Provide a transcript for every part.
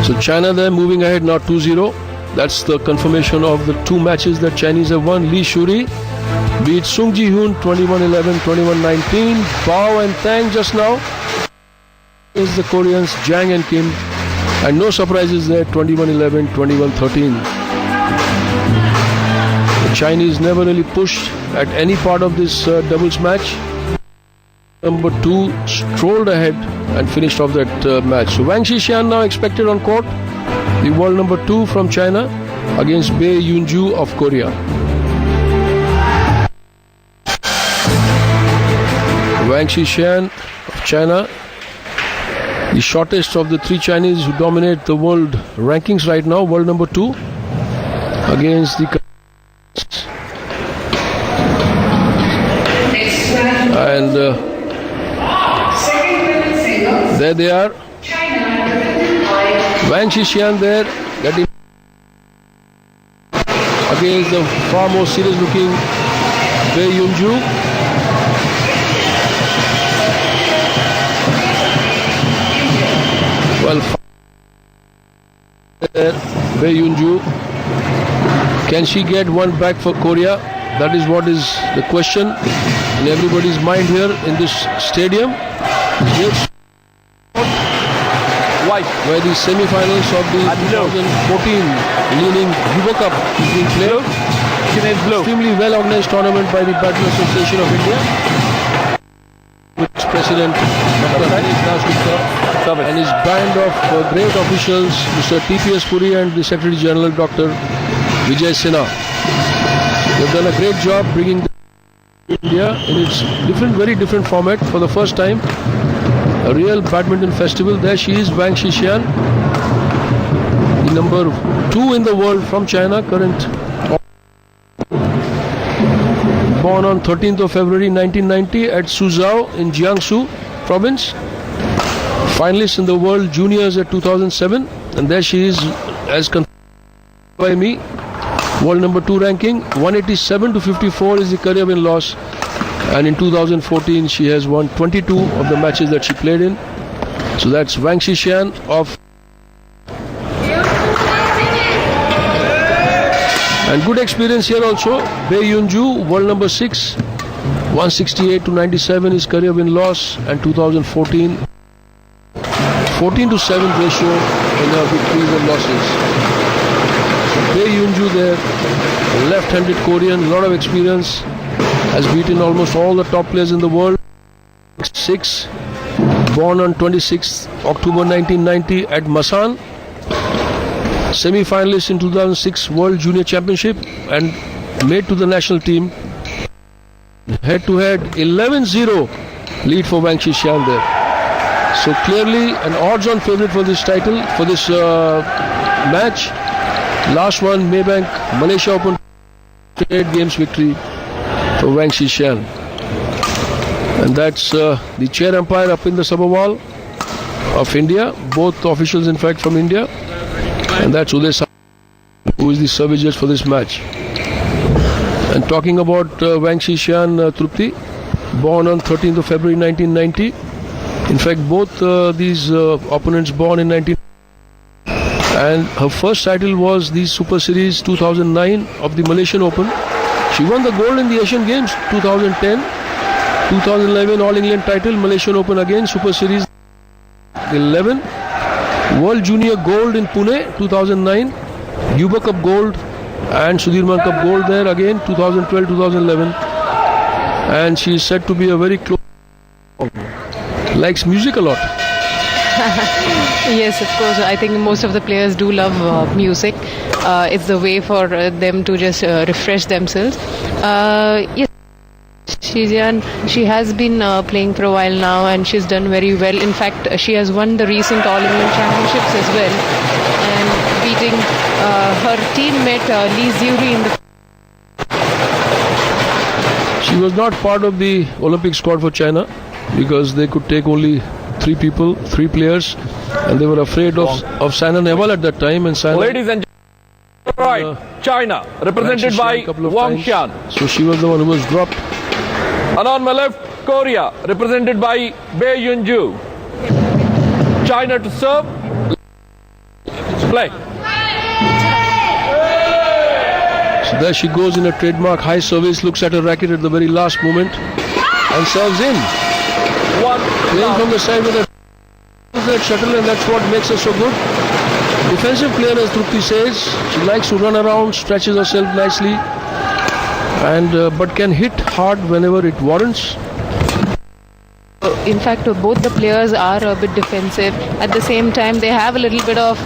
So China there moving ahead now 2-0. That's the confirmation of the two matches that Chinese have won. Lee Shuri beat Sung Ji-hoon 21-11, 21-19. Bao and Tang just now is the Koreans Jang and Kim. And no surprises there, 21-11, 21-13. The Chinese never really pushed at any part of this doubles match. Number 2 strolled ahead and finished off that match. So Wang Shixian now expected on court. The world number 2 from China against BAE Yeon of Korea. Wang Shixian of China, the shortest of the 3 Chinese who dominate the world rankings right now, world number 2 against the and there they are. Wang Shixian there getting against the far more serious looking BAE Yeon. Well, BAE Yeon, can she get one back for Korea? That is what is the question in everybody's mind here in this stadium. White, where the semi-finals of the 2014 leading Yuva Cup is being played. Extremely well-organized tournament by the Badminton Association of India. Its president, Dr. and his band of great officials, Mr. T.P.S. Puri and the Secretary General, Dr. Vijay Sinha. They've done a great job bringing India in its very different format for the first time. A real badminton festival. There she is, Wang Shixian, the number 2 in the world from China, current. Born on 13th of February 1990 at Suzhou in Jiangsu province. Finalist in the World Juniors at 2007. And there she is, as confirmed by me. World number 2 ranking. 187 to 54 is the career win loss. And in 2014, she has won 22 of the matches that she played in. So that's Wang Shixian of. And good experience here also. BAE Yeon, world number 6. 168 to 97 is career win loss. And 2014, 14 to 7 ratio in her victories and losses. BAE Yeon there, left-handed Korean, lot of experience. Has beaten almost all the top players in the world. 6, born on 26th October 1990 at Masan. Semi-finalist in 2006 World Junior Championship and made to the national team. Head-to-head 11-0 lead for Wang Shixian there. So clearly an odds-on favorite for this title, for this match. Last one, Maybank Malaysia Open 8 games victory for Wang Shixian. And that's the chair umpire up in the Sabawal of India. Both officials, in fact, from India. And that's Uday Sa, who is the service judge for this match. And talking about Wang Shixian, Trupti, born on 13th of February 1990. In fact, both these opponents born in 1990. And her first title was the Super Series 2009 of the Malaysian Open. She won the gold in the Asian Games 2010, 2011 All England title, Malaysian Open again, Super Series 11, World Junior Gold in Pune 2009, Yuva Cup Gold and Sudhirman Cup Gold there again 2012-2011. And she is said to be a very close, likes music a lot. Yes, of course. I think most of the players do love music. It's the way for them to just refresh themselves. Yes, she has been playing for a while now and she's done very well. In fact, she has won the recent All England Championships as well and beating her teammate Lee Zuri in the. She was not part of the Olympic squad for China because they could take only 3 players, and they were afraid of Saina Nehwal at that time. And Saina, ladies and gentlemen, China represented by Wang Xian. So she was the one who was dropped. And on my left, Korea represented by BAE Yeon. China to serve. Play. So there she goes in a trademark high service, looks at her racket at the very last moment and serves in. Playing from the side with that shuttle, and that's what makes her so good. Defensive player, as Trupti says, she likes to run around, stretches herself nicely, and but can hit hard whenever it warrants. In fact, both the players are a bit defensive. At the same time, they have a little bit of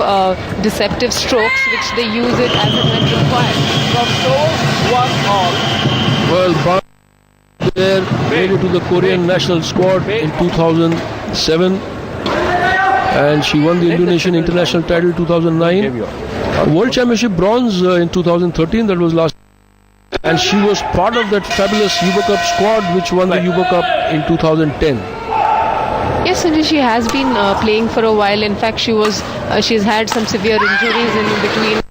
deceptive strokes, which they use it as and when required. Well, there made it to the Korean national squad in 2007, and she won the Indonesian international title in 2009, World Championship bronze in 2013. That was last. And she was part of that fabulous Yuba Cup squad which won the Yuba Cup in 2010. Yes, and she has been playing for a while. In fact, she's had some severe injuries in between.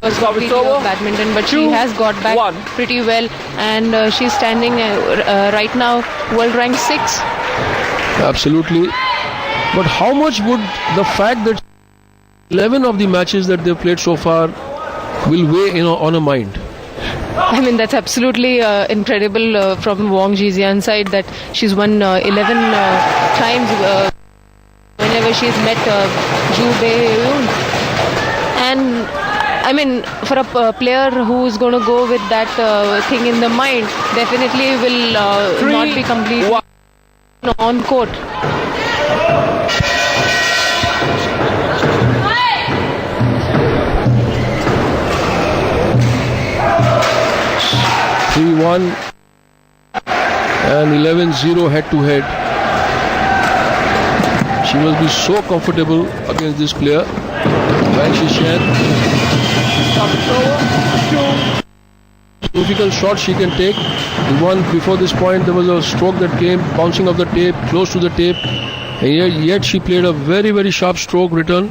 Badminton, but she has got back pretty well, and she's standing right now world rank 6. Absolutely. But how much would the fact that 11 of the matches that they've played so far will weigh on a mind? I mean, that's absolutely incredible from Wang Shixian's side that she's won 11 times whenever she's met Ju Bae-yoon. And I mean, for a player who's going to go with that thing in the mind, definitely will not be completely on court. (3-1) and 11-0 head-to-head. She must be so comfortable against this player, Wang Shixian. Difficult shot she can take. The one before this point, there was a stroke that came bouncing off the tape, close to the tape, and yet she played a very, very sharp stroke return.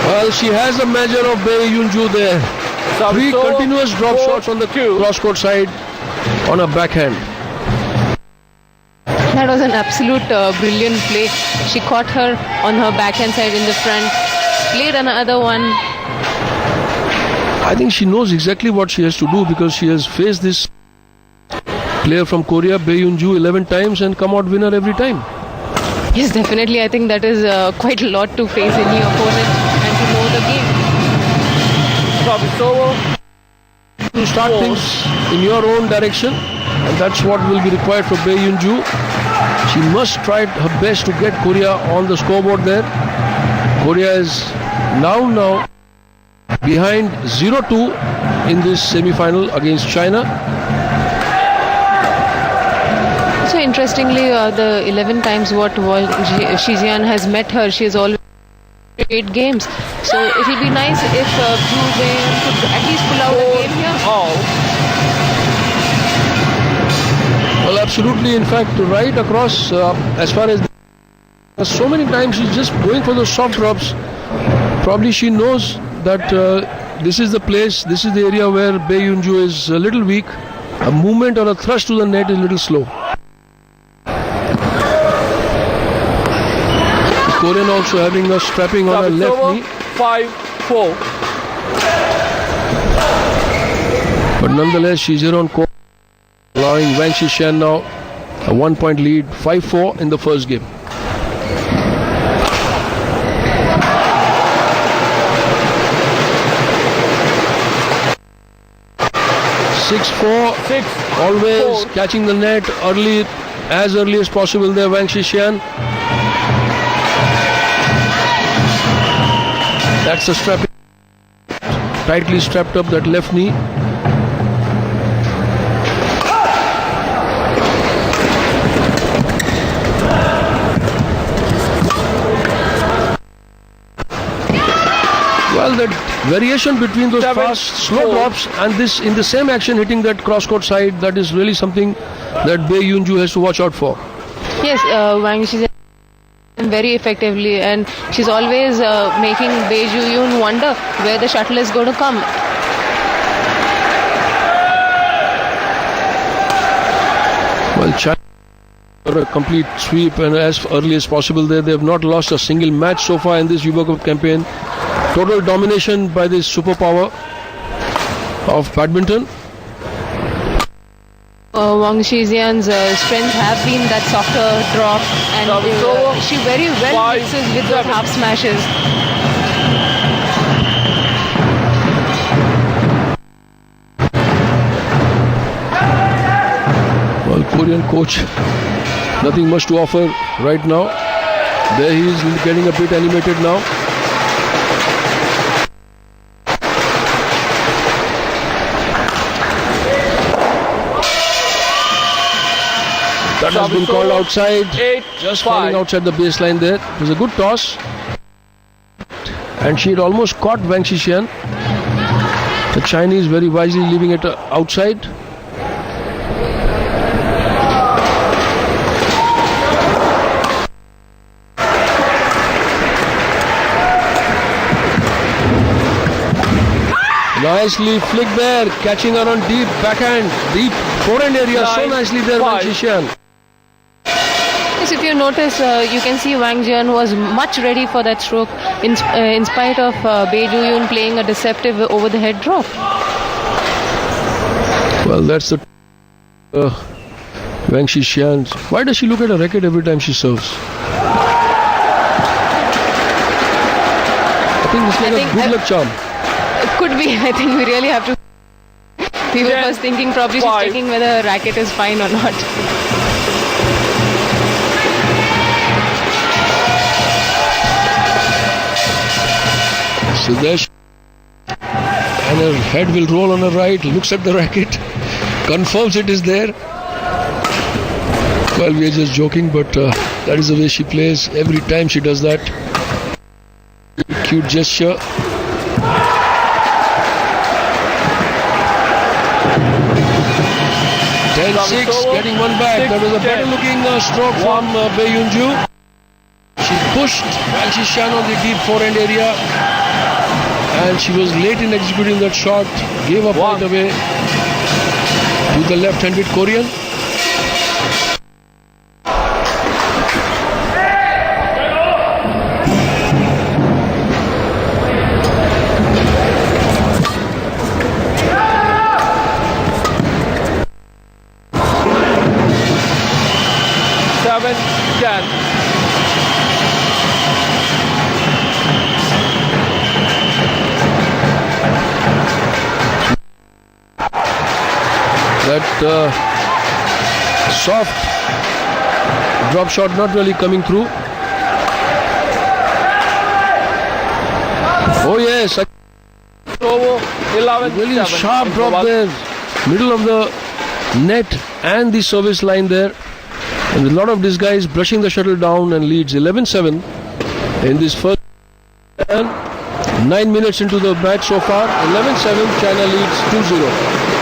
Well, she has a measure of Bae Yoon-ju there. 3 continuous drop shots on the cross-court side on a backhand. That was an absolute brilliant play. She caught her on her backhand side in the front, played another one. I think she knows exactly what she has to do because she has faced this player from Korea, Bae Yoon-ju, 11 times and come out winner every time. Yes, definitely. I think that is quite a lot to face any opponent and to know the game. To start things in your own direction, and that's what will be required for Bae Yoon-ju. She must try her best to get Korea on the scoreboard there. Korea is now behind 0-2 in this semi-final against China. So interestingly, the 11 times what Shixian has met her, she has always 8 games. So it will be nice if Ju Bae-yoon could at least pull out a game here. Well, absolutely. In fact, right across, as far as so many times she's just going for the soft drops. Probably she knows that this is the place, this is the area where Bae Yoon-ju is a little weak. A movement or a thrust to the net is a little slow. Korean also having a strapping on her left knee. 5-4. But nonetheless, she's here on court, allowing Wang Shixian now a 1-point lead, 5-4 in the first game. Six, always catching the net early, as early as possible there, Wang Shixian. That's a strapping, tightly strapped up that left knee. Well, that variation between those fast, slow drops and this in the same action hitting that cross-court side, that is really something that Bae Yoon-ju has to watch out for. Yes, Wang Shixian very effectively, and she's always making Bae Yoon wonder where the shuttle is going to come. Well, China for a complete sweep and as early as possible there. They have not lost a single match so far in this Yuba Cup campaign. Total domination by this superpower of badminton. Wang Shixian's strength have been that softer drop, and she very well mixes with those half smashes. Well, Korean coach, nothing much to offer right now. There he is getting a bit animated now. That has been called outside, just falling outside the baseline there. It was a good toss. And she had almost caught Wang Shixian. The Chinese very wisely leaving it outside. Nicely flicked there, catching her on deep backhand, deep forehand area. So nicely there, Wang Shixian. Yes, if you notice, you can see Wang Jian was much ready for that stroke in spite of BAE Yeon playing a deceptive over-the-head drop. Well, that's the Wang Shixian. Why does she look at a racket every time she serves? I think it's like a good luck charm. It could be. I think we really have to. We were first thinking probably she's checking whether her racket is fine or not. So there she, and her head will roll on her right, looks at the racket, confirms it is there. Well, we are just joking, but that is the way she plays. Every time she does that. Cute gesture. Getting one back. That was a better looking stroke from BAE Yeon. She pushed Wang Shixian on the deep forehand area, and she was late in executing that shot. Gave a point away to the left-handed Korean. That soft drop shot not really coming through. Oh yes, really sharp drop there, middle of the net and the service line there, and with a lot of disguise brushing the shuttle down, and leads 11-7 in this first 9 minutes into the match so far. 11-7, China leads 2-0.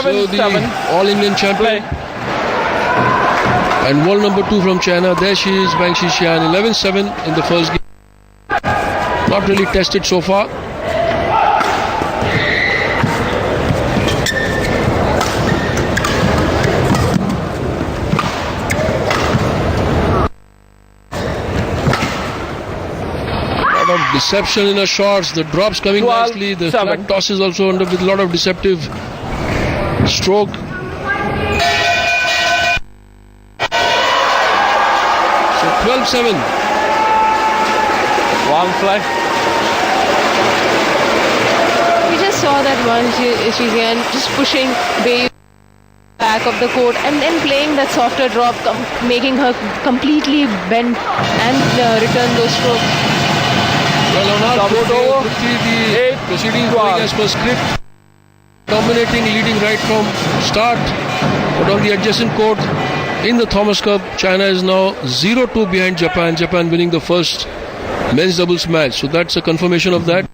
So the All-England champion and world number 2 from China. There she is, Wang Shixian, 11-7 in the first game. Not really tested so far. A lot of deception in her shots. The drops coming nicely. The flat tosses also under with a lot of deceptive stroke. So 12-7. Wang fly. We just saw that Wang Shixian just pushing BAE back of the court and then playing that softer drop, making her completely bend and return those strokes. Well, on our court, the proceedings going as per script. dominating, leading right from start. But on the adjacent court in the Thomas Cup, China is now 0-2 behind Japan. Japan winning the first men's doubles match. So that's a confirmation of that.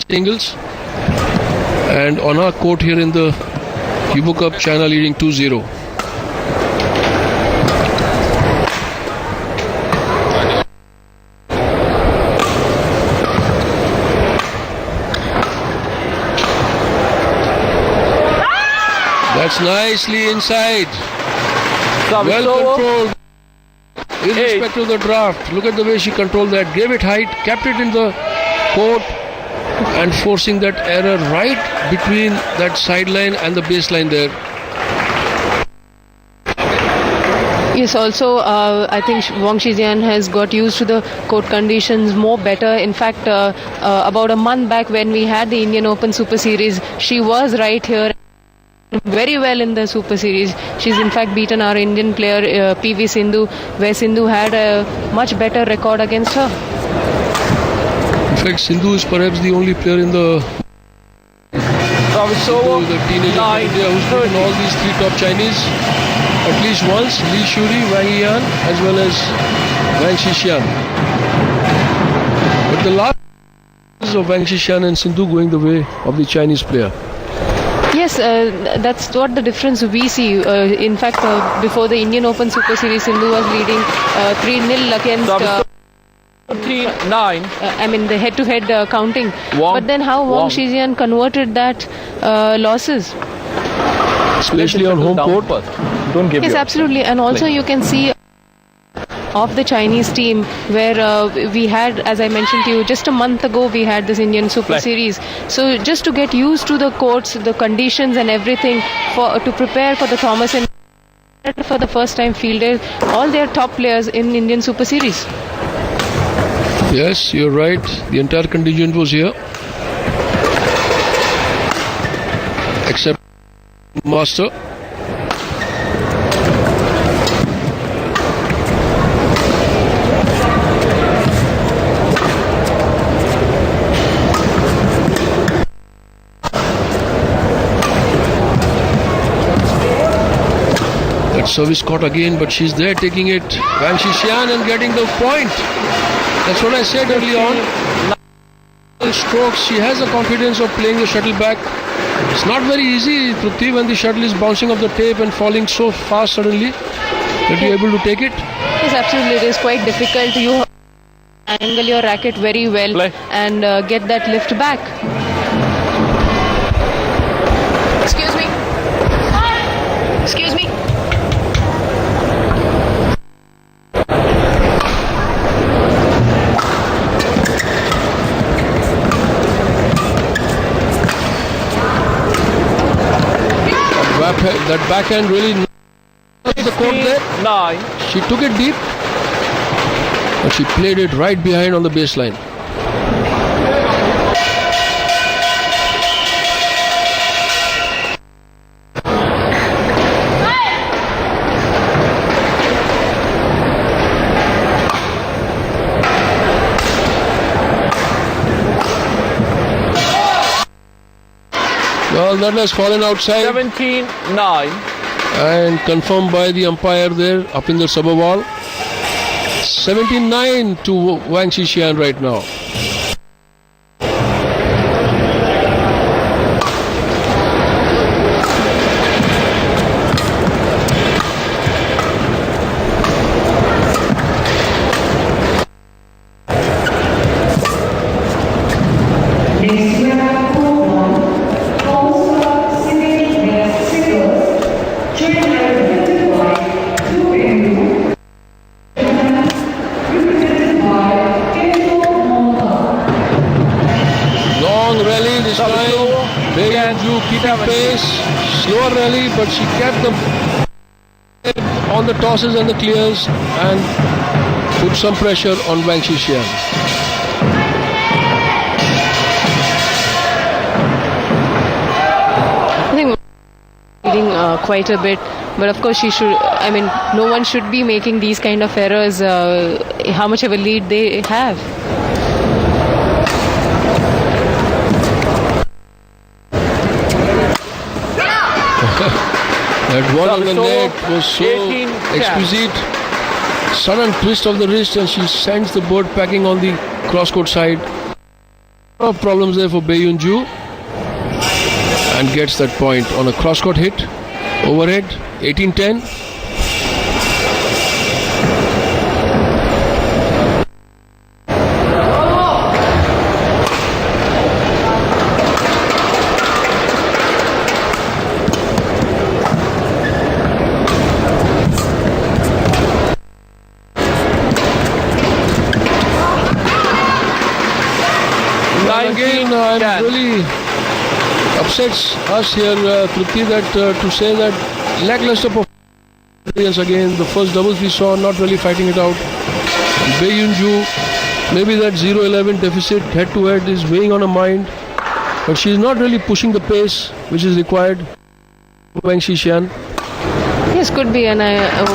Singles. And on our court here in the Yubo Cup, China leading 2-0. That's nicely inside. Well controlled. Irrespective of the draft. Look at the way she controlled that. Gave it height, kept it in the court, and forcing that error right between that sideline and the baseline there. Yes, also I think Wang Shixian has got used to the court conditions more better. In fact, about a month back when we had the Indian Open Super Series, she was right here very well in the Super Series. She's in fact beaten our Indian player PV Sindhu, where Sindhu had a much better record against her. In fact, Sindhu is perhaps the only player in the teenager of India who's beaten all these three top Chinese at least once: Li Shuri, Wang Yeon, as well as Wang Shixian. But the last is of Wang Shixian and Sindhu going the way of the Chinese player. Yes, that's what the difference we see. In fact, before the Indian Open Super Series, Sindhu was leading 3-0 against 9. I mean the head-to-head counting. But then how Wang Shixian converted that losses? Especially on home court. Don't give Yes, absolutely. And also you can see of the Chinese team where we had, as I mentioned to you, just a month ago we had this Indian Super Series. So just to get used to the courts, the conditions and everything to prepare for the Thomas and for the first time fielded all their top players in Indian Super Series. Yes, you're right. The entire contingent was here. Except Master. That service caught again, but she's there taking it. Wang Shixian and getting the point. That's what I said early on. Strokes, she has the confidence of playing the shuttle back. It's not very easy, Prithvi, when the shuttle is bouncing off the tape and falling so fast suddenly that you're able to take it. Yes, absolutely. It is quite difficult. You angle your racket very well and get that lift back. Excuse me. Excuse me. That backhand really the court there. 9. She took it deep, but she played it right behind on the baseline. Well, that has fallen outside. 17-9. And confirmed by the umpire there up in the sub wall. 17-9 to Wang Shixian right now. Slower rally, but she kept on the tosses and the clears and put some pressure on Wang Shixian. I think leading quite a bit, but of course she should. I mean, no one should be making these kind of errors. How much of a lead they have. That one on the Service over. net was so 18-10. exquisite. Sudden twist of the wrist and she sends the bird packing on the cross-court side. No problems there for Bae Yoon-ju. And gets that point on a cross-court hit. Overhead, 18-10. Again, I'm really upsets us here, Trupti, that to say that lackluster performance again. The first doubles we saw not really fighting it out. Bae Yoon-ju, maybe that 0-11 deficit head-to-head is weighing on her mind, but she's not really pushing the pace which is required. Wang Shixian. Yes, could be, and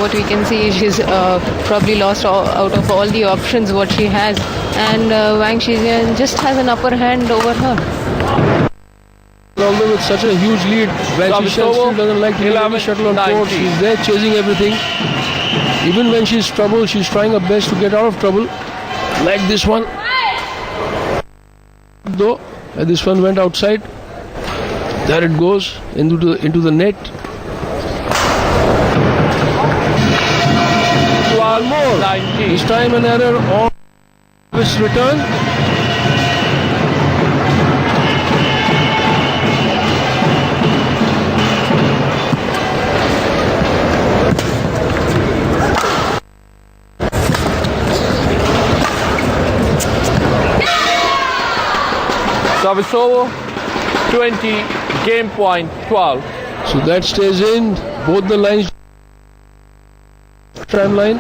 what we can see is she's probably lost out of all the options what she has, and Wang Shixian just has an upper hand over her. Although with such a huge lead, Wang Shixian still doesn't like to leave any shuttle on court. She's there chasing everything. Even when she's trouble, she's trying her best to get out of trouble. Like this one. Though, this one went outside. There it goes into the net. One more. 19. This time an error on this return. Service over. 20. Game point 12. So that stays in. Both the lines. Tram line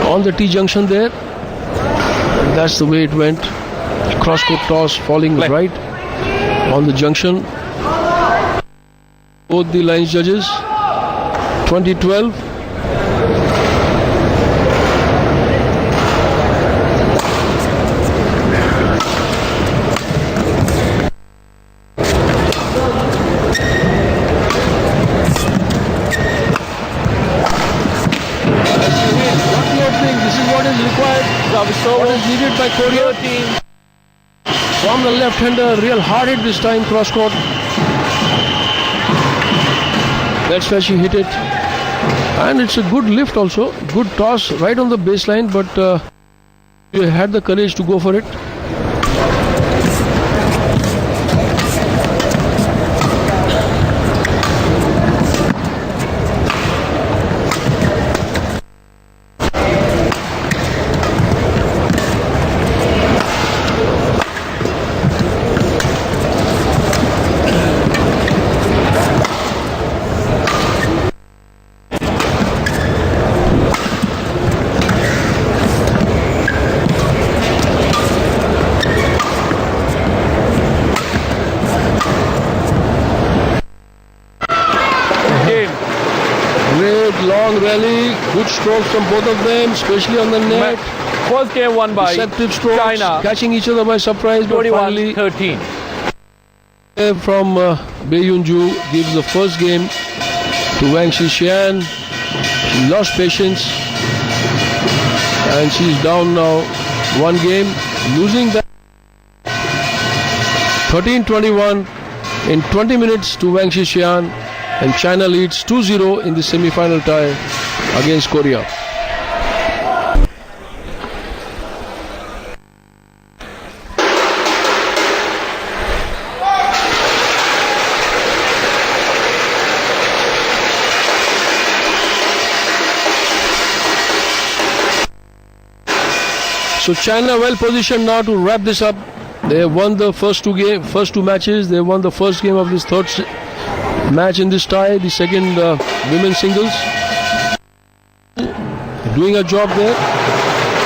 on the T junction there, and that's the way it went. Cross court toss falling right on the junction. Both the lines judges. 2012. What is needed by Korea? From the left-hander, real hard hit this time, cross court. That's where she hit it. And it's a good lift also. Good toss right on the baseline, but she had the courage to go for it. Long rally, good strokes from both of them, especially on the net. First game won by Deceptive strokes, China, catching each other by surprise. But finally, 21-13. From Bae Yoon-ju gives the first game to Wang Shixian. She lost patience, and she's down now. One game, losing that 13-21 in 20 minutes to Wang Shixian. And China leads 2-0 in the semi-final tie against Korea. So China well positioned now to wrap this up. They have won the first two matches. They won the first game of this third match in this tie, the second women's singles. Doing a job there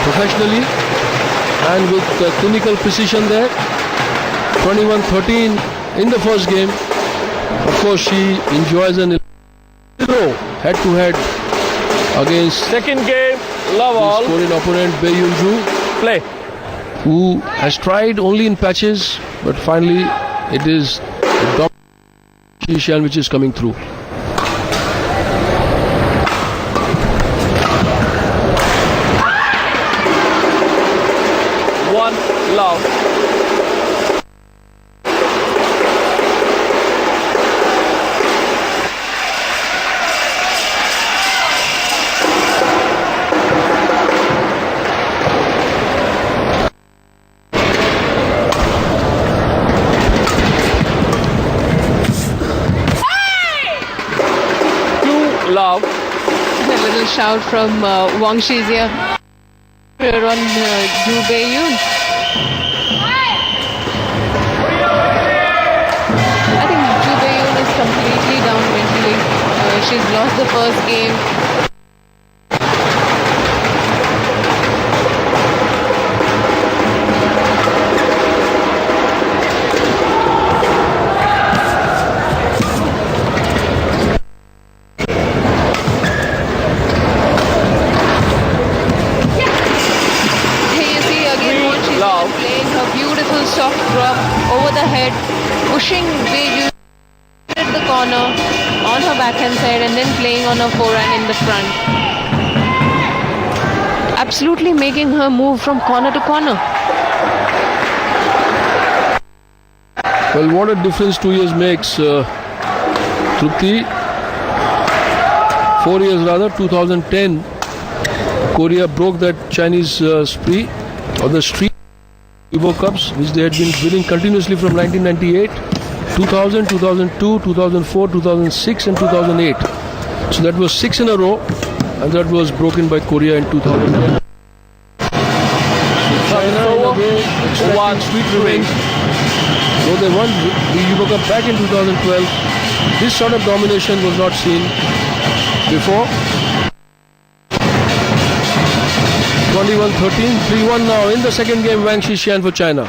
professionally and with clinical precision there. 21-13 in the first game. Of course, she enjoys an 0 head-to-head against Second game, love all. Korean opponent Bae Yoon-ju, Play. who has tried only in patches, but finally it is the Shixian which is coming through. love. Love. A little shout from Wang Shixian here on Yeon. I think Yeon is completely down mentally. She's lost the first game. Playing her beautiful soft drop over the head, pushing BAE at the corner on her backhand side and then playing on her forehand in the front. Absolutely making her move from corner to corner. Well, what a difference 2 years makes, Trupti. 4 years rather, 2010, Korea broke that Chinese spree, or the streak. Evo Cups, which they had been winning continuously from 1998, 2000, 2002, 2004, 2006 and 2008. So that was 6 in a row, and that was broken by Korea in 2010. So China in a way extracting sweet revenge. Though they won the Evo Cup back in 2012, this sort of domination was not seen before. 21-13, 3-1 now in the second game, Wang Shixian for China.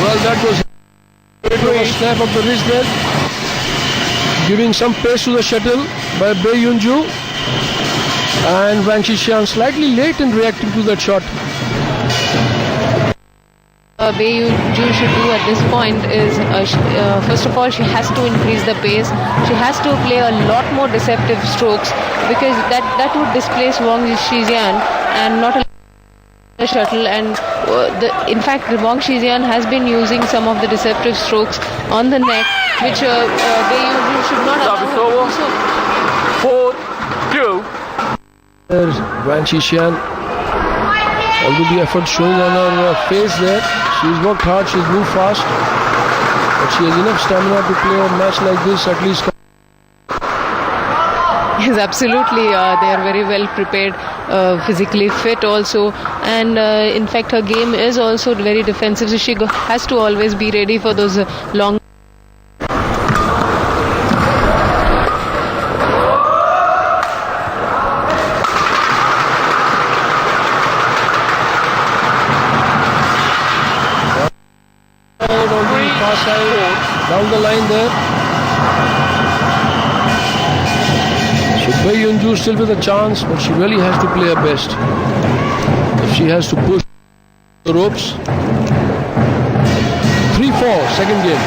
Well, that was a snap of the wrist there, giving some pace to the shuttle by BAE. And Wang Shixian slightly late in reacting to that shot. BAE should do at this point is, first of all, she has to increase the pace. She has to play a lot more deceptive strokes, because that would displace Wang Shixian and not a shuttle. And in fact, Wang Shixian has been using some of the deceptive strokes on the net, which BAE should not allow her to do. 4-2. Wang Shixian, although the effort showing on her face there, she's worked hard, she's moved fast, but she has enough stamina to play a match like this at least. Yes, absolutely. They are very well prepared, physically fit also, and in fact her game is also very defensive, so she has to always be ready for those long. Down the line there. So BAE still with a chance, but she really has to play her best. If she has to push the ropes. 3-4, second game.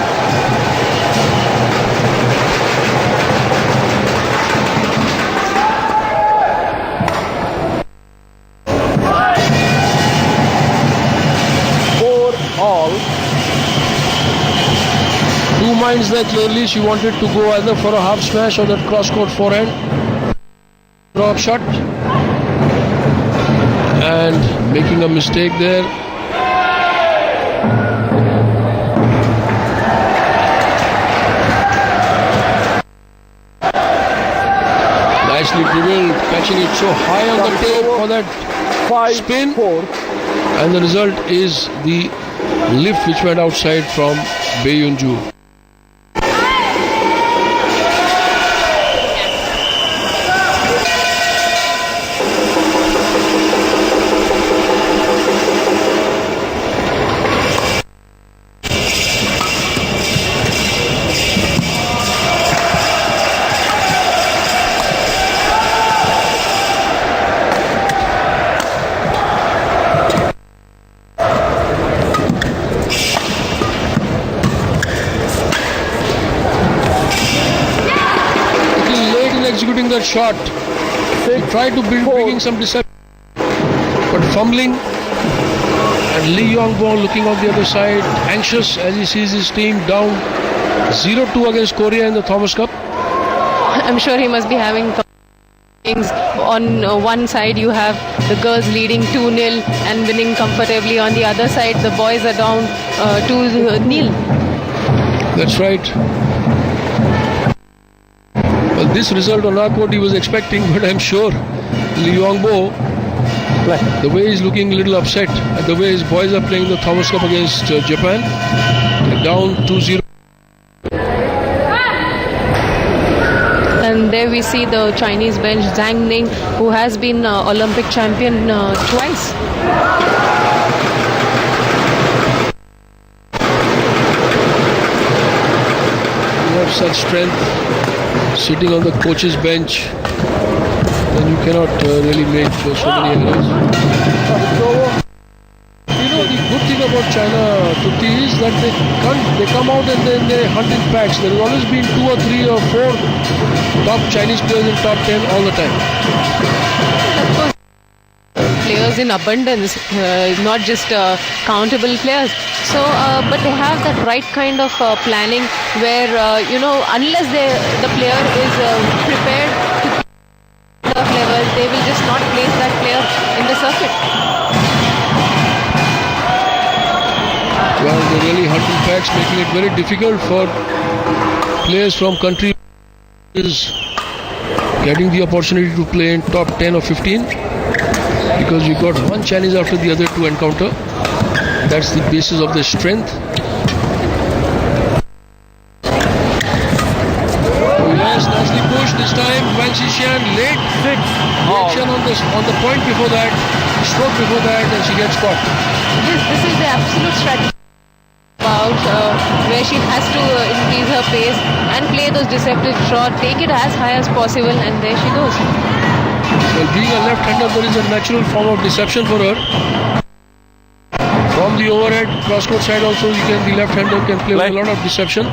Two minds there clearly. She wanted to go either for a half smash or that cross-court forehand drop shot, and making a mistake there. Nicely dribbled, catching it so high on the tape for that spin, and the result is the lift which went outside from BAE. shot. He tried to bring some deception, but fumbling. And Yeon looking on the other side, anxious as he sees his team down 0-2 against Korea in the Thomas Cup. I'm sure he must be having things. On one side you have the girls leading 2-0 and winning comfortably. On the other side the boys are down 2-0. That's right. Well, this result on not what he was expecting, but I'm sure Yeon, the way he's looking a little upset at the way his boys are playing the Thomas Cup against Japan. They're down 2-0. And there we see the Chinese bench, Zhang Ning, who has been Olympic champion twice. You have such strength sitting on the coach's bench, then you cannot really make so many errors. You know, the good thing about China, Tutti, is that they come out and then they hunt in packs. There has always been 2 or 3 or 4 top Chinese players in top 10 all the time. Of course, players in abundance, not just countable players. So, but they have that right kind of planning where, unless the player is prepared to level, they will just not place that player in the circuit. Well, they're really hunting packs, making it very difficult for players from countries getting the opportunity to play in top 10 or 15, because you got one Chinese after the other to encounter. That's the basis of their strength. Yes, nicely pushed this time. Wang Shixian late reaction on the point before that, stroke before that, and she gets caught. This is the absolute strategy about where she has to increase her pace and play those deceptive shots, take it as high as possible, and there she goes. Well, being a left-hander, there is a natural form of deception for her. From the overhead, cross-court side also, the left-hander can play with a lot of deception.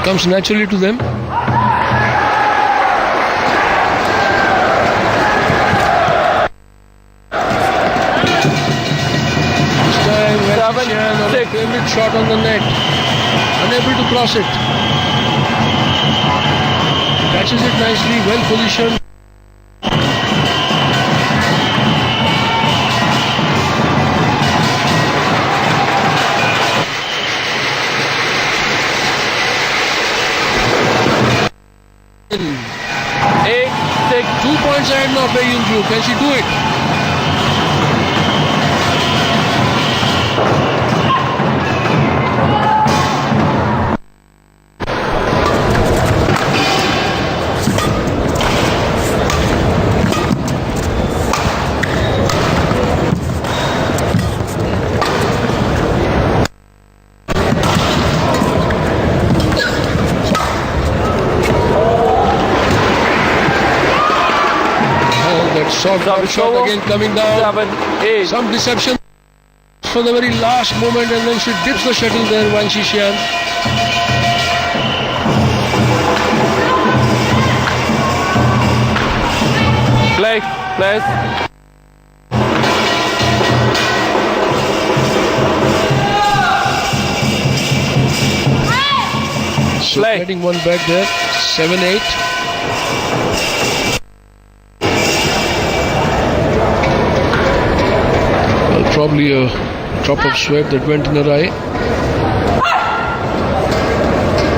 Comes naturally to them. Favorite shot on the net, unable to cross it. Catches it nicely, well positioned. Take 2 points ahead now, Yeon. Can she do it? Soft shot again coming down. 7-8. Some deception for the very last moment, and then she dips the shuttle there, Wang Shixian. Play. So getting one back there, 7-8. Probably a drop of sweat that went in her eye.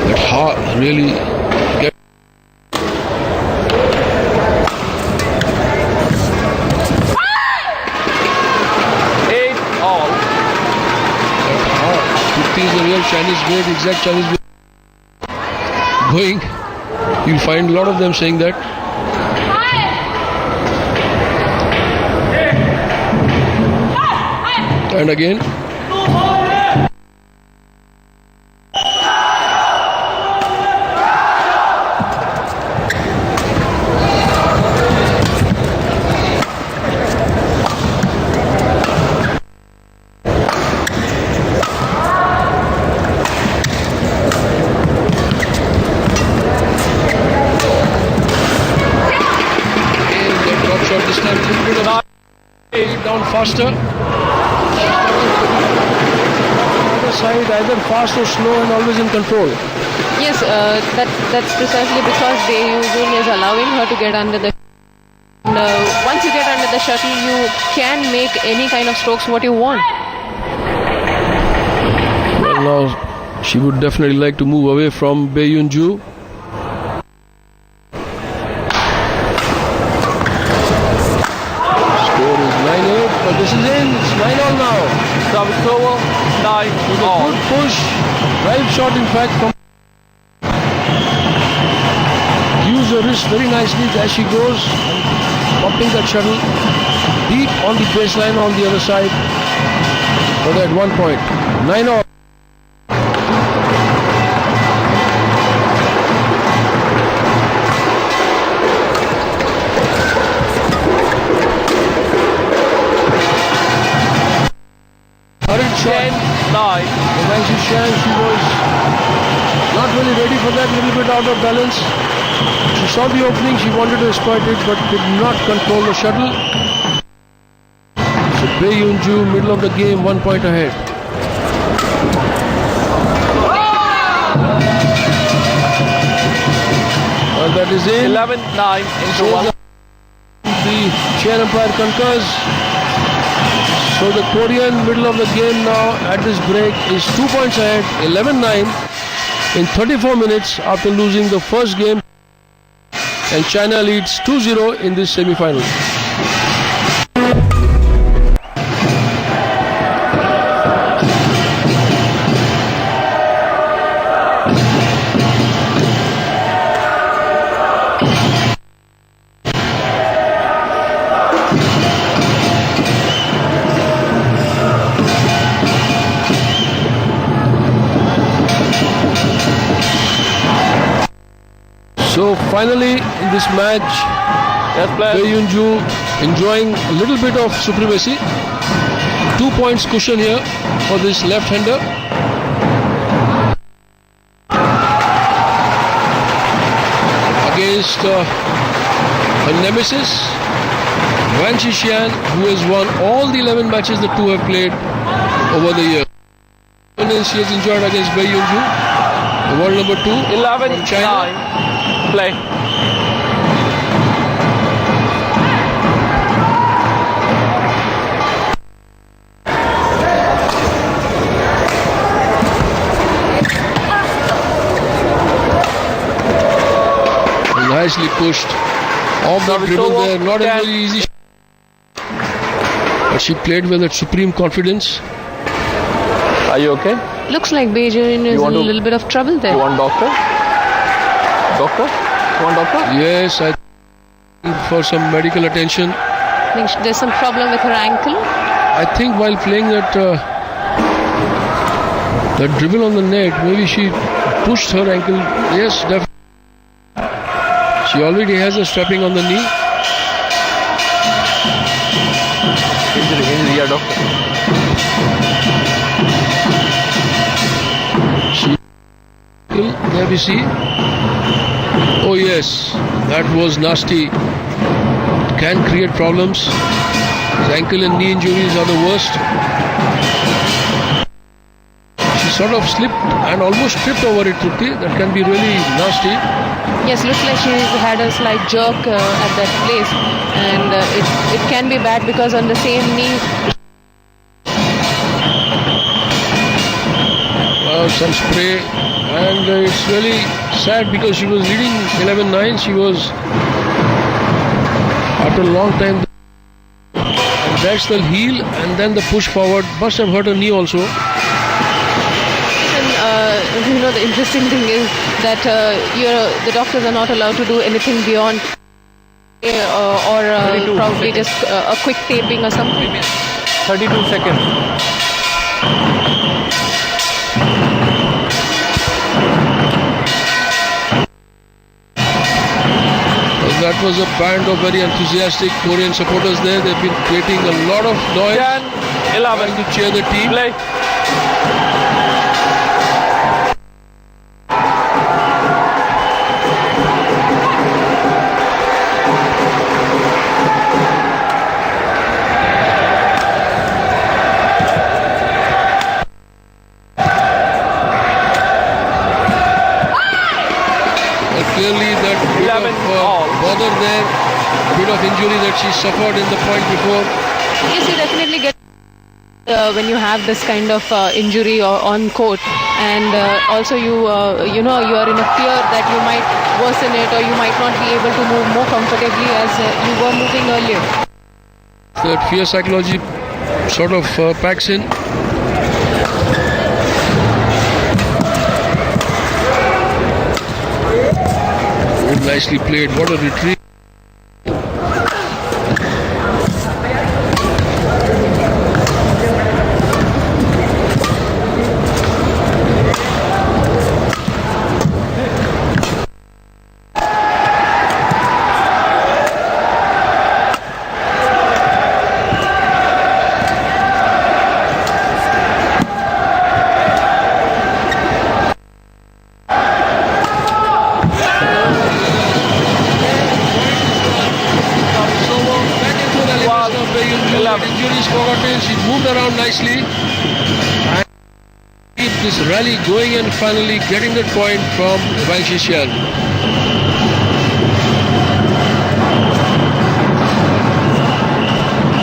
That heart really get. Eight all. That heart. 50 is the real Chinese way, the exact Chinese way. Going. You'll find a lot of them saying that. And again. faster. Other side, either fast or slow, and always in control. Yes, that's precisely because BAE is allowing her to get under the. And, once you get under the shuttle, you can make any kind of strokes what you want. Well, now she would definitely like to move away from Bae Yoon-ju. Score is 9-8, but this is in. It's 9-all now. Service over, 9 all. Good push, drive shot in fact from. Use her wrist very nicely as she goes, pumping that shuttle deep on the baseline on the other side. For that 1 point, 9-all. Hurried shot. 10-9. When Shixian, she was not really ready for that, little bit out of balance. She saw the opening, she wanted to exploit it, but did not control the shuttle. So Bae Yoon-ju, middle of the game, 1 point ahead. Well, that is in. 11-9 into 1. The chair umpire concurs. So the Korean middle of the game now at this break is 2 points ahead, 11-9 in 34 minutes after losing the first game, and China leads 2-0 in this semi-final. So finally in this match, Yes, Bae player. Yoon-ju enjoying a little bit of supremacy. 2 points cushion here for this left-hander. Against her nemesis, Wang Shixian, who has won all the 11 matches the two have played over the years. She has enjoyed against Bae Yoon-ju, the world number 2 from China. 11-9. Play. Nicely pushed. Off the dribble there, not a very easy shot. But she played with that supreme confidence. Are you okay? Looks like Bae Yoon is in a little bit of trouble there. You want doctor? Doctor? You want doctor? Yes, I think for some medical attention. I think there's some problem with her ankle. I think while playing that dribble on the net, maybe she pushed her ankle. Yes, definitely. She already has a strapping on the knee. Injury, yeah, doctor. There we see. Oh yes, that was nasty. It can create problems. His ankle and knee injuries are the worst. She sort of slipped and almost tripped over it, Trupti. That can be really nasty. Yes, looks like she had a slight jerk at that place, and it can be bad because on the same knee. Some spray, and it's really sad because she was leading 11-9. She was, after a long time, and that's the heel, and then the push forward must have hurt her knee also. And the interesting thing is that the doctors are not allowed to do anything beyond or probably seconds. just a quick taping or something. 32 seconds. That was a band of very enthusiastic Korean supporters there. They've been creating a lot of noise 10, 11. trying to cheer the team. Play. there. A bit of injury that she suffered in the point before. Yes, you definitely get when you have this kind of injury on court, and also you are in a fear that you might worsen it, or you might not be able to move more comfortably as you were moving earlier. That fear psychology sort of packs in. Oh, nicely played. What a retrieve. Injuries forgotten. She moved around nicely and keep this rally going and finally getting that point from Wang Shixian.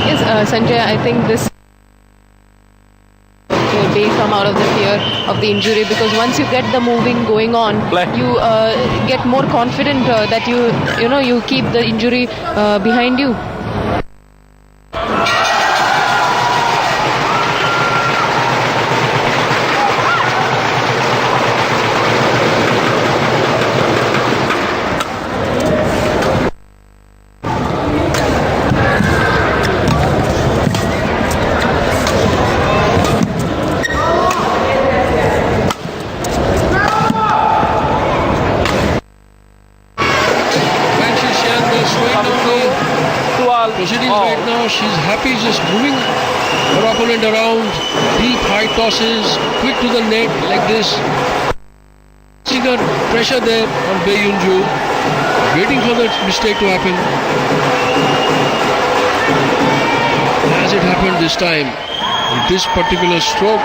Yes, Sanjay, I think this may come out of the fear of the injury, because once you get the moving going on, you get more confident that you keep the injury behind you. Proceedings right now, she's happy just moving her opponent around, deep high tosses, quick to the net like this. Seeing her pressure there on BAE, waiting for that mistake to happen. As it happened this time, in this particular stroke.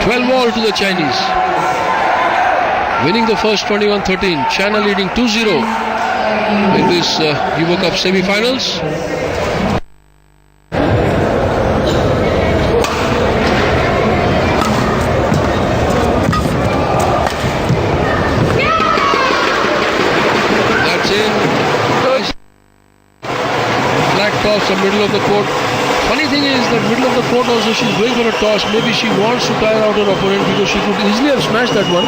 12-all to the Chinese. Winning the first 21-13, China leading 2-0. In this Evo Cup semi-finals. That's in. Flat toss the middle of the court. Funny thing is that middle of the court also she's going for a toss. Maybe she wants to tire out her opponent because she could easily have smashed that one.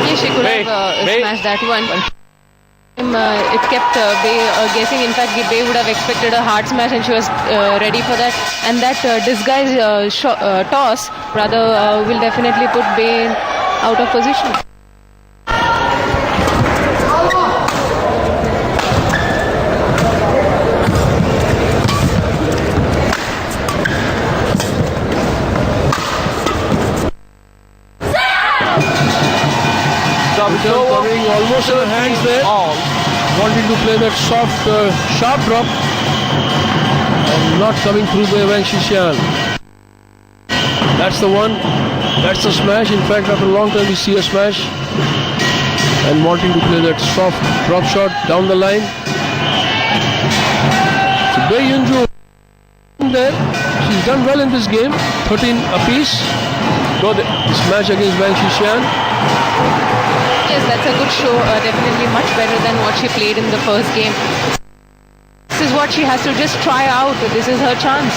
Yes, she could have smashed that one. It kept BAE guessing. In fact, BAE would have expected a hard smash, and she was ready for that. And that disguised toss rather will definitely put BAE out of position. Covering almost in her hands there. Wanting to play that soft, sharp drop, and not coming through by Wang Shixian. That's the one. That's the smash. In fact, after a long time we see a smash. And wanting to play that soft drop shot down the line. So BAE there. She's done well in this game. 13 apiece. This match against Wang Shixian. Yes, that's a good show. Definitely much better than what she played in the first game. This is what she has to just try out. This is her chance.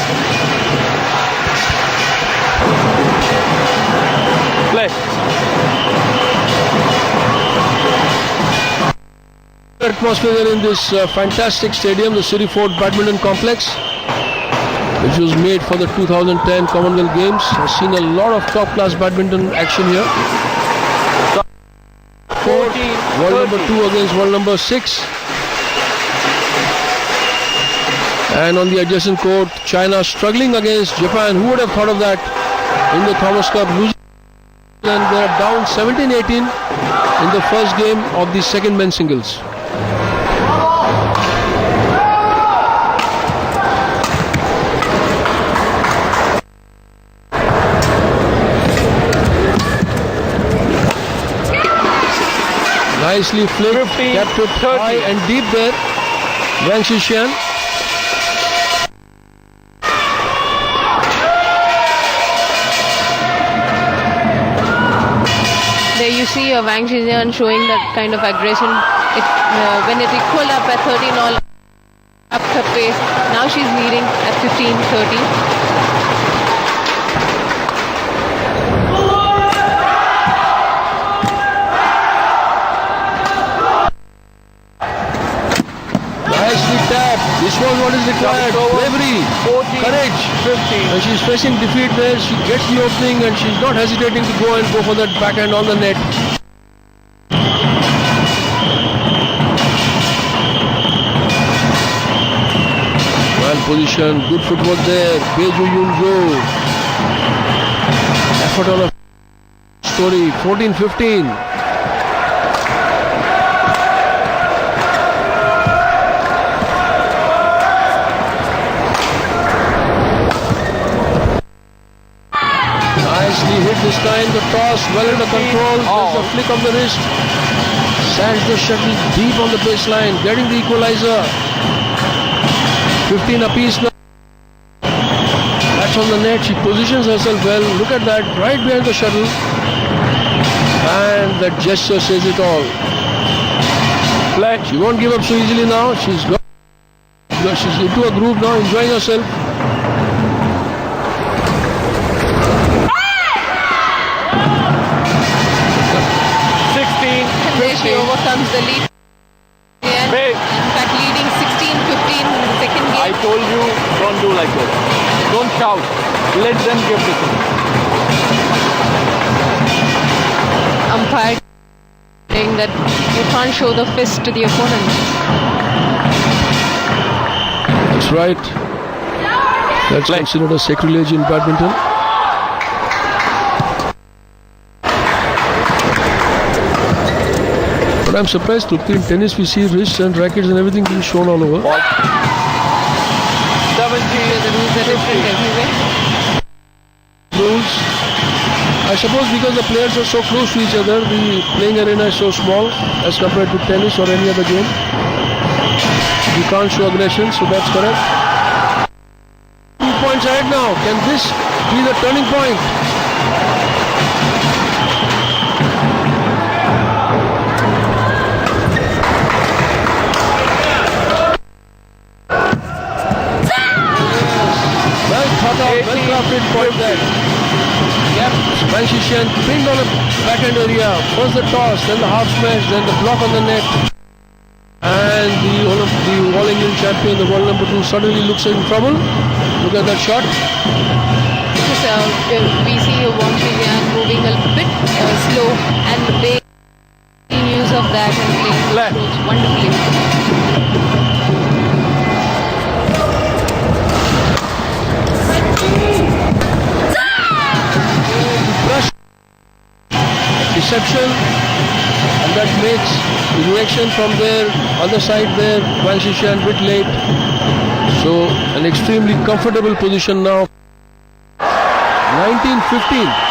Play. Atmosphere in this fantastic stadium, the City Fort Badminton Complex, which was made for the 2010 Commonwealth Games. I've seen a lot of top-class badminton action here. World number 2 against world number 6. And on the adjacent court, China struggling against Japan. Who would have thought of that in the Thomas Cup? Losing, and they are down 17-18 in the first game of the second men's singles. Nicely flicked, 15, kept it 30. high and deep there. Wang Shixian. There you see Wang Shixian showing that kind of aggression. When it equaled up at 13 all, up her pace. Now she's leading at 15-30. Nicely tapped. This was what is required. Bravery, 14, courage. 15. When she's facing defeat there, she gets the opening and she's not hesitating to go for that backhand on the net. Well positioned, good footwork there. Yeon. Effort on a story. 14-15. Nicely hit this time. The toss well under control. There's a flick of the wrist. Sands the shuttle deep on the baseline, getting the equalizer. 15 apiece now. That's on the net. She positions herself well. Look at that, right behind the shuttle. And that gesture says it all. She won't give up so easily now. She's into a groove now, enjoying herself. She overcomes the lead. In fact, leading 16-15 in the second game. I told you, don't do like this. Don't shout. Let them give the thing. Umpire saying that you can't show the fist to the opponent. That's right. That's considered a sacrilege in badminton. But I'm surprised, Trupti, in tennis we see wrists and rackets and everything being shown all over. 17. The rules are different everywhere. Rules. I suppose because the players are so close to each other, the playing arena is so small as compared to tennis or any other game. You can't show aggression, so that's correct. 2 points ahead now. Can this be the turning point? Well-crafted point there. Yep, Wang Shixian pinned on a backhand area. First the toss, then the half smash, then the block on the net. And the All England champion, the world number 2, suddenly looks in trouble. Look at that shot. We see Wang Shixian moving a bit slow and making use of that and playing those wonderfully. Deception, and that makes the reaction from their other side there. Wang Shixian a bit late, so an extremely comfortable position now. 19-15.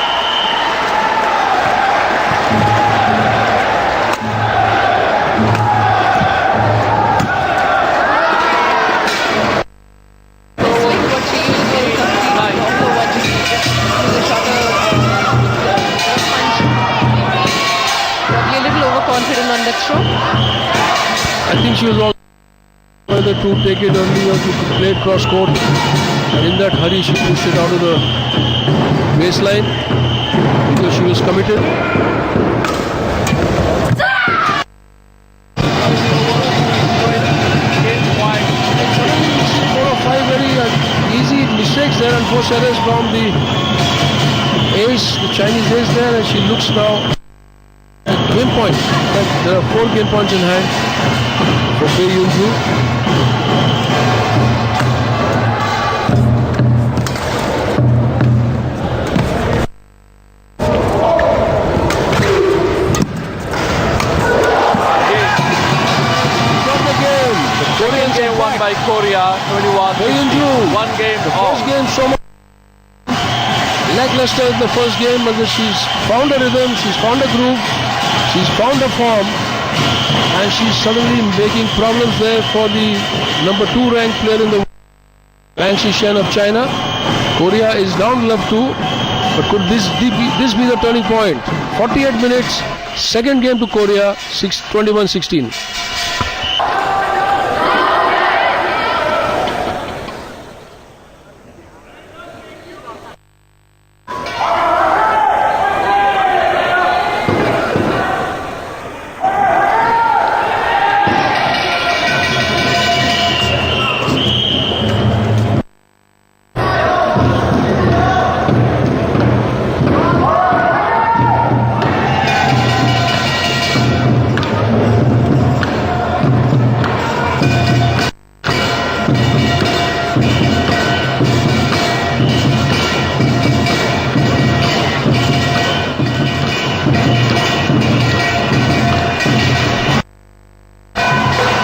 Confident on that throw? I think she was all whether to take it early or to play it cross court, and in that hurry she pushed it out of the baseline because she was committed. Four or five very easy mistakes there and 4 errors from the ace, the Chinese ace there, and she looks now. Game point. There are 4 game points in hand for Yeon. The Koreans Game won by Korea, 21. One game. The first game so much lackluster in the first game, but she's found a rhythm, she's found a groove, she's found a form, and she's suddenly making problems there for the number 2 ranked player in the world, Wang Shixian of China. Korea is down love 2, but could this be the turning point? 48 minutes, second game to Korea, 21-16.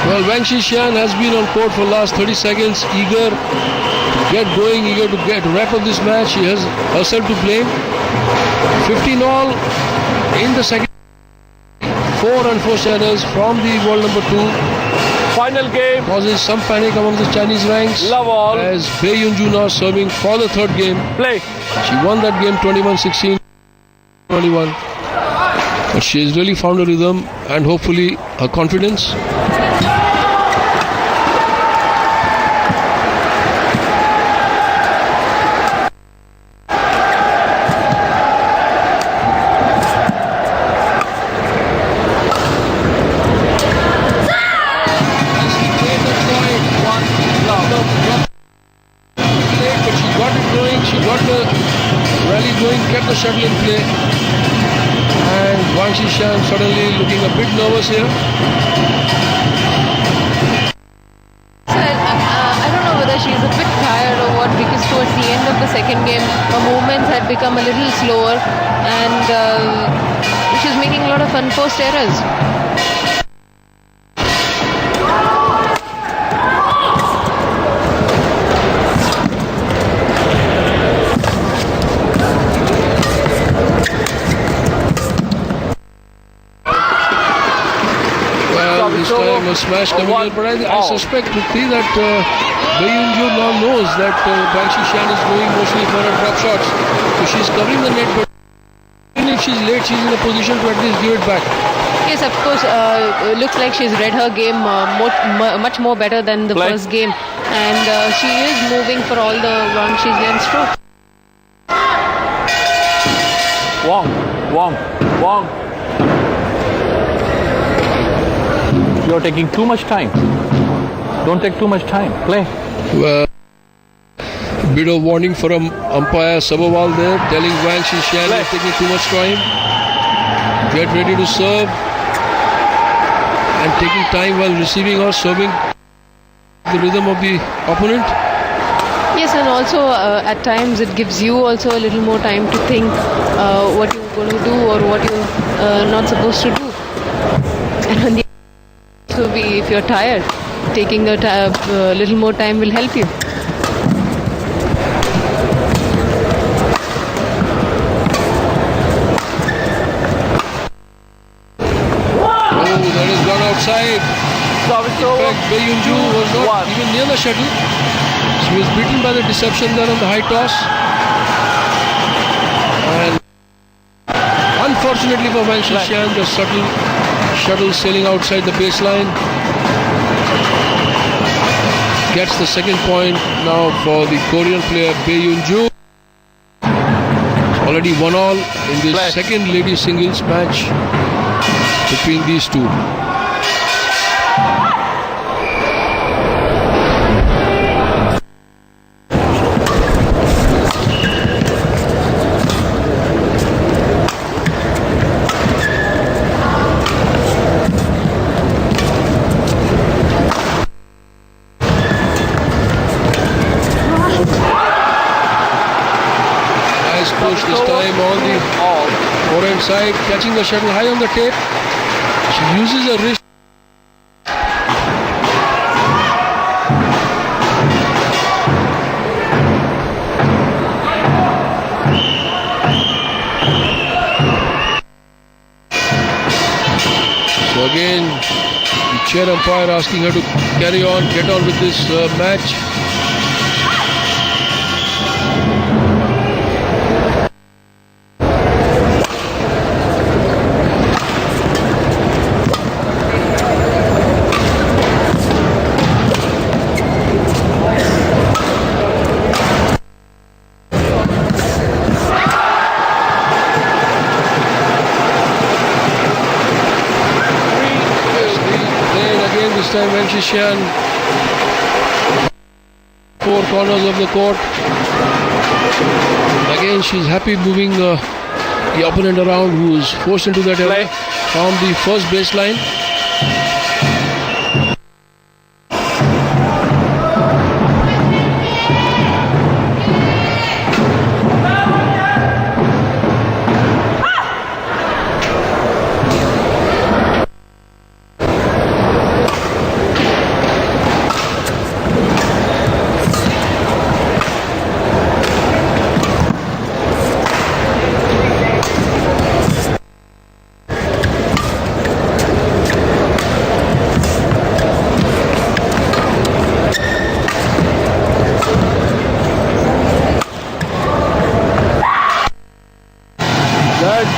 Well, Wang Shixian has been on court for the last 30 seconds, eager to get going, eager to wrap up this match. She has herself to blame. 15 all in the second. 4 unforced errors from the world number 2. Final game. Causes some panic among the Chinese ranks. Love all. As Yeon now serving for the third game. Play. She won that game 21-16, 21. But she has really found her rhythm and hopefully her confidence. Kept the shuttle in play, and Wang Shixian suddenly looking a bit nervous here. So I don't know whether she's a bit tired or what, because towards the end of the second game her movements had become a little slower and she's making a lot of unforced errors. This time a smash coming in, but I suspect Prithvi that Yeon now knows that Wang Shixian is going mostly for her drop shots. So she's covering the net, but even if she's late, she's in a position to at least give it back. Yes, of course. Looks like she's read her game much more better than the first game, and she is moving for all the Wang Shixian strokes. Wang. You're taking too much time. Don't take too much time. Play. Bit of warning from umpire Sabawal there, telling Wang Shixian is taking too much time. Get ready to serve. And taking time while receiving or serving the rhythm of the opponent. Yes, and also at times it gives you also a little more time to think what you're going to do or what you're not supposed to do. And on the so if you're tired, taking a little more time will help you. Oh, that has gone outside. In fact, Yeon was not even near the shuttle. She was beaten by the deception there on the high toss. And unfortunately for Wang Shixian, the shuttle sailing outside the baseline. Gets the second point now for the Korean player Yeon. Already 1-all in this second ladies singles match between these two. This time on the forehand side, catching the shuttle high on the tape. She uses her wrist. So again, clear umpire asking her to carry on, get on with this match. This time Wang Shixian, four corners of the court. Again she's happy moving the opponent around, who is forced into that area from the first baseline.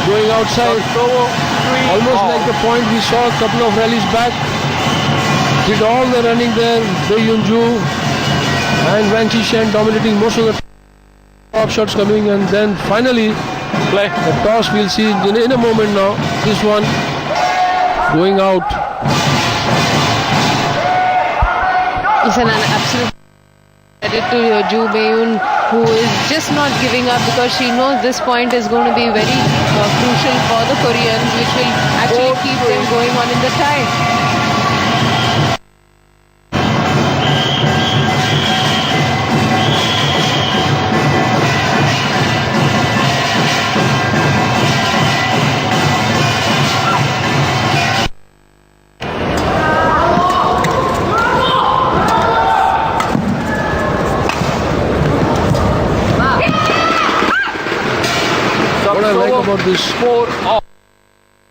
Going outside, almost like the point we saw a couple of rallies back. Did all the running there, Yeon and Wang Shixian dominating most of the top shots coming, and then finally the toss we'll see in a moment now. This one going out. It's an absolute credit to Yeon, who is just not giving up, because she knows this point is going to be very crucial for the Koreans, which will actually keep them going on in the tie. What I like about this sport,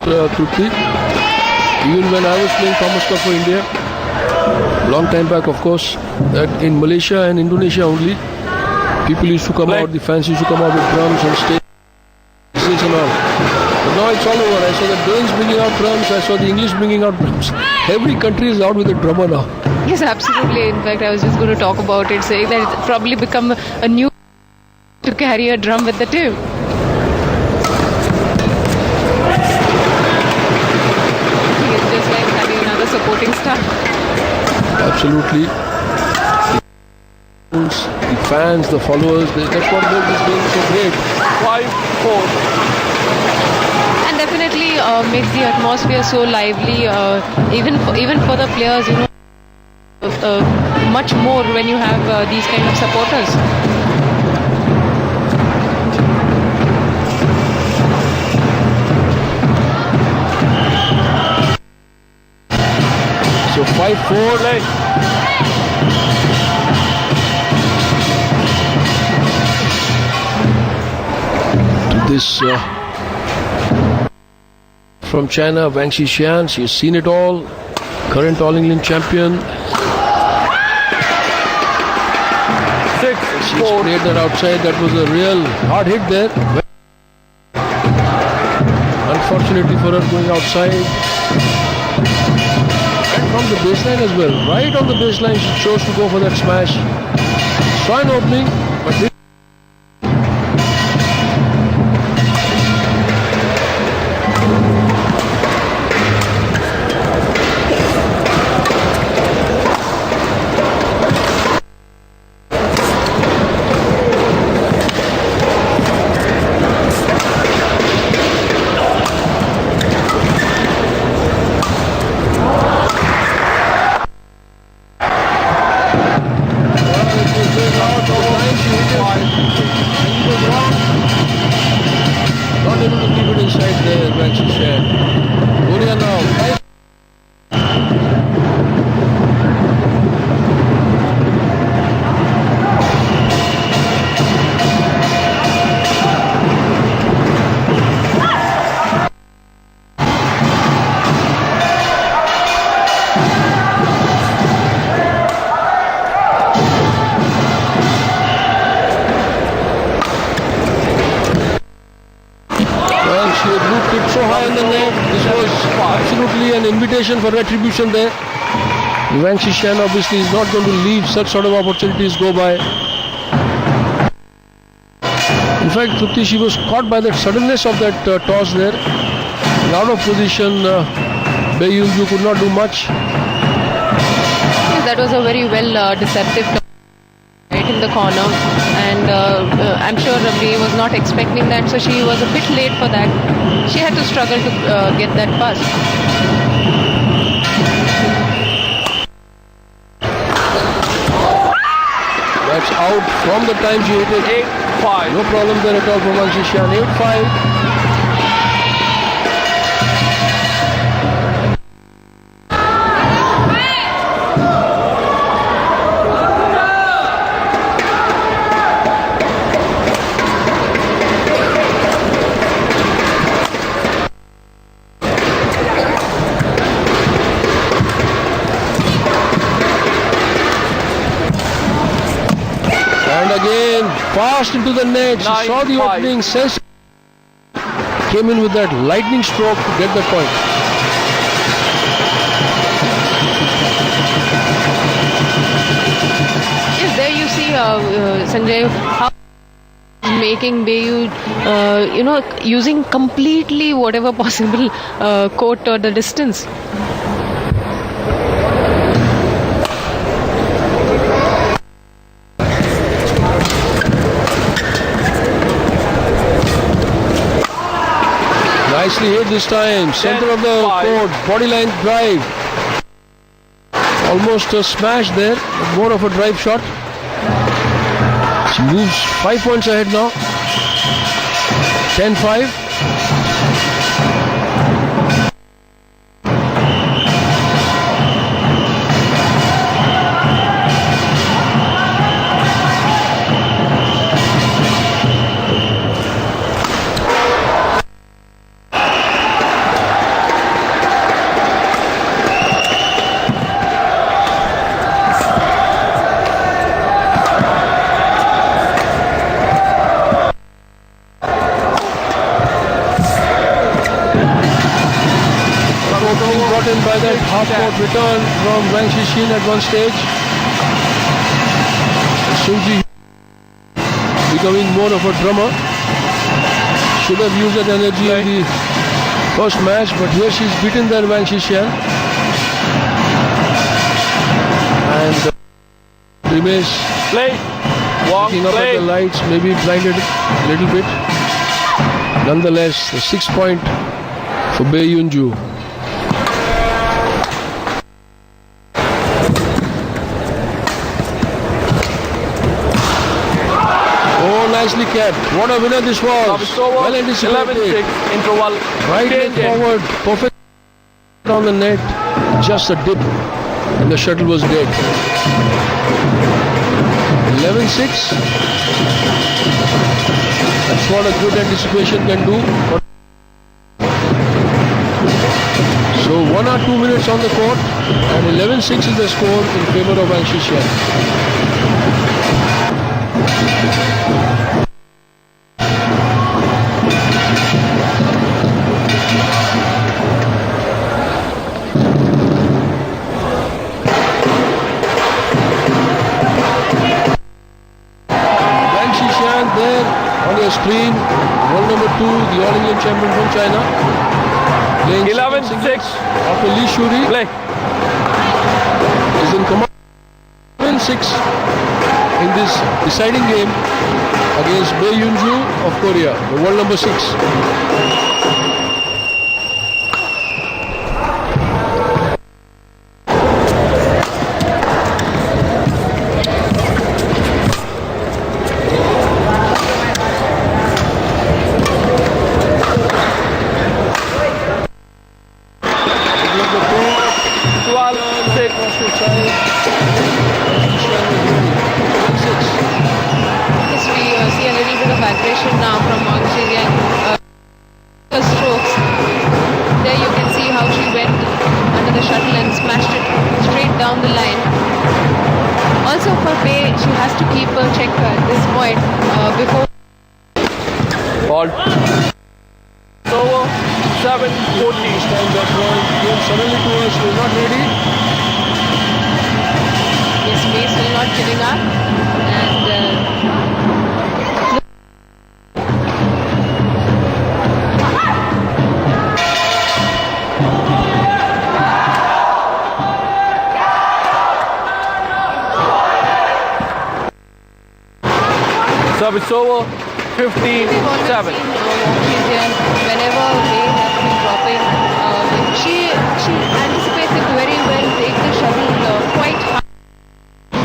Trupti, even when I was playing Thomas Cup for India, long time back of course, that in Malaysia and Indonesia only, people used to come out, the fans used to come out with drums and stages and all. But now it's all over. I saw the Danes bringing out drums, I saw the English bringing out drums. Every country is out with a drummer now. Yes, absolutely. In fact, I was just going to talk about it, saying that it's probably become a new to carry a drum with the team. It's just like having another supporting star. Absolutely. The fans, the followers, that's what makes this game so great. 5-4. And definitely makes the atmosphere so lively, even for the players, much more when you have these kind of supporters. So 5-4. This from China, Wang Shixian, she's seen it all, current All England champion. She's played that outside, that was a real hard hit there. Unfortunately for her, going outside. And from the baseline as well, right on the baseline, she chose to go for that smash. Saw an opening, but didn't. high on the net. This was absolutely an invitation for retribution there. Wang Shixian obviously is not going to leave such sort of opportunities go by. In fact, Trupti, she was caught by the suddenness of that toss there. And out of position, BAE Yeon could not do much. Yes, that was a very well deceptive toss right in the corner, and I'm sure BAE was not expecting that, so she was a bit late for that. She had to struggle to get that pass. That's out from the time she hit it. 8-5. No problem there at all for Wang Shixian. 8-5. Again, fast into the net. She saw the opening, came in with that lightning stroke to get the point. Yes, there you see, Sanjay, how making BAE, using completely whatever possible court or the distance. Nicely hit this time. Center of the court. Bodyline drive. Almost a smash there. But more of a drive shot. She moves 5 points ahead now. 10-5. By that half-court return from Wang Shixian at one stage. Suji becoming more of a drummer. Should have used that energy in the first match, but here she's beaten there Wang Shixian. And remains looking up at the lights, maybe blinded a little bit. Nonetheless, the 6 point for BAE Yeon. Nicely kept. What a winner this was. Well anticipated. 11-6 interval. Right leg forward. Perfect on the net. Just a dip. And the shuttle was dead. 11-6. That's what a good anticipation can do. So 1 or 2 minutes on the court. And 11-6 is the score in favor of Wang Shixian. Screen, world number 2, the All England champion from China. 11-6 after Lee Shuri. Play. Is in command. 11-6 in this deciding game against BAE Yeon of Korea, the world number 6. 7-14. Stand that point. Came suddenly to us. We're not ready. Yes, May still not giving up. And Service over. 15-7. Shixian, whenever May has been dropping, she anticipates it very well, takes the shuttle quite high,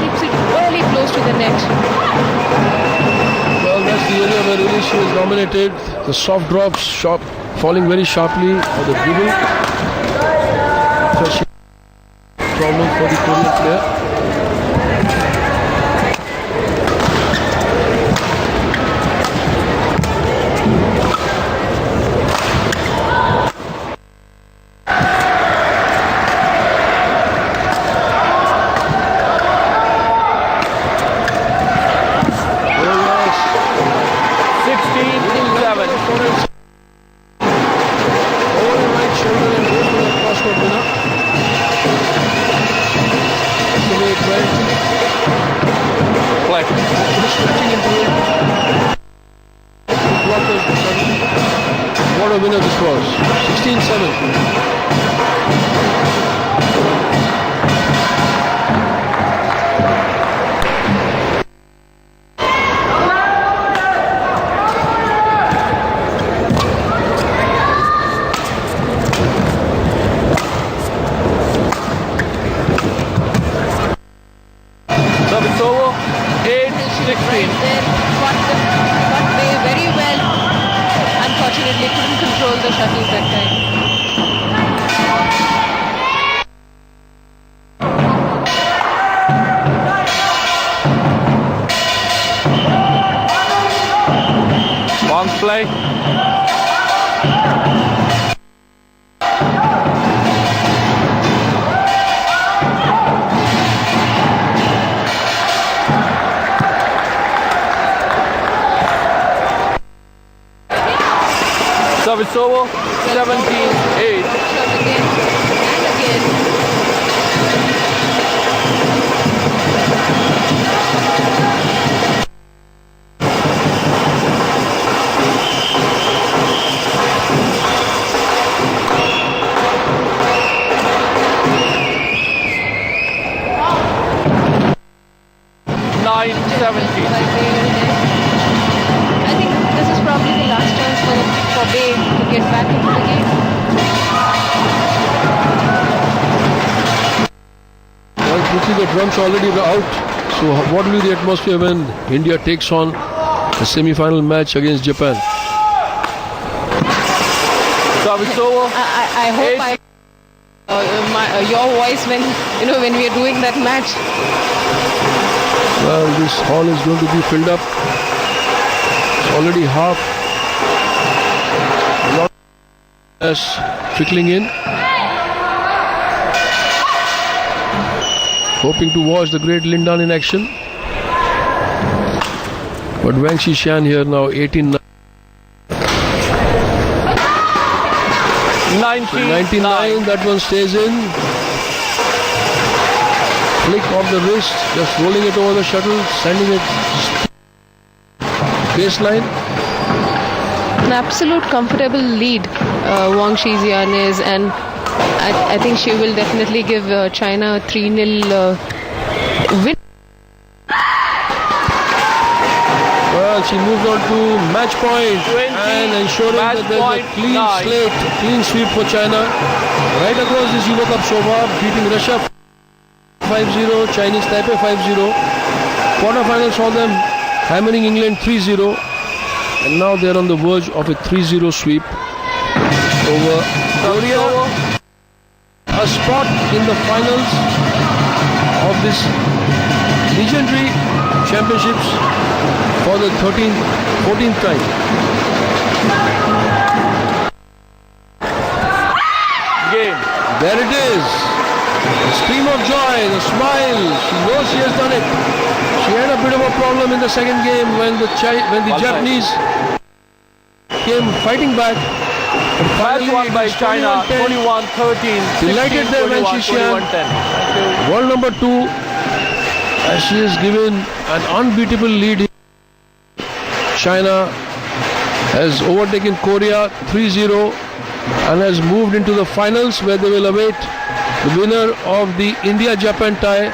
keeps it really close to the net. Well, that's the area where really she was dominated. The soft drops, falling very sharply for the dribble. So problem for the Korean player. What a winner this was. 16-7. Service over. 8-16. Got May very well. Unfortunately, couldn't control the shuttle that time. Wang play. Service over. 17-8. Shot again and again. Nine 17. I think this is probably the last chance for BAE to get back into the game. Well, quickly the drums already were out. So what will be the atmosphere when India takes on the semi-final match against Japan? Service over. I hope your voice when we are doing that match. Well, this hall is going to be filled up. It's already half. A lot of gas trickling in. Hoping to watch the great Lindan in action. But Wang Shixian here now 18-9. 99, that one stays in. Flick of the wrist, just rolling it over the shuttle, sending it baseline. An absolute comfortable lead Wang Shixian is, and I think she will definitely give China a 3-0 win. Well, she moved on to match point and ensuring that there's a clean slate, clean sweep for China. Right across this Euro Cup Shobha, beating Russia 5-0, Chinese Taipei 5-0. Quarterfinals saw them hammering England 3-0. And now they're on the verge of a 3-0 sweep over Korea. A spot in the finals of this legendary championships for the 14th time. Game. There it is. The scream of joy, the smile. She knows she has done it. She had a bit of a problem in the second game when the Japanese came fighting back. Match won by it's China, 21-10. 21-13. Delighted there, Wang Shixian. 21-10. World number 2, as she has given an unbeatable lead. China has overtaken Korea 3-0 and has moved into the finals, where they will await the winner of the India-Japan tie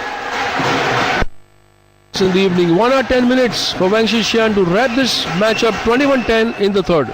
in the evening. 1 hour 10 minutes for Wang Shixian to wrap this match up 21-10 in the third.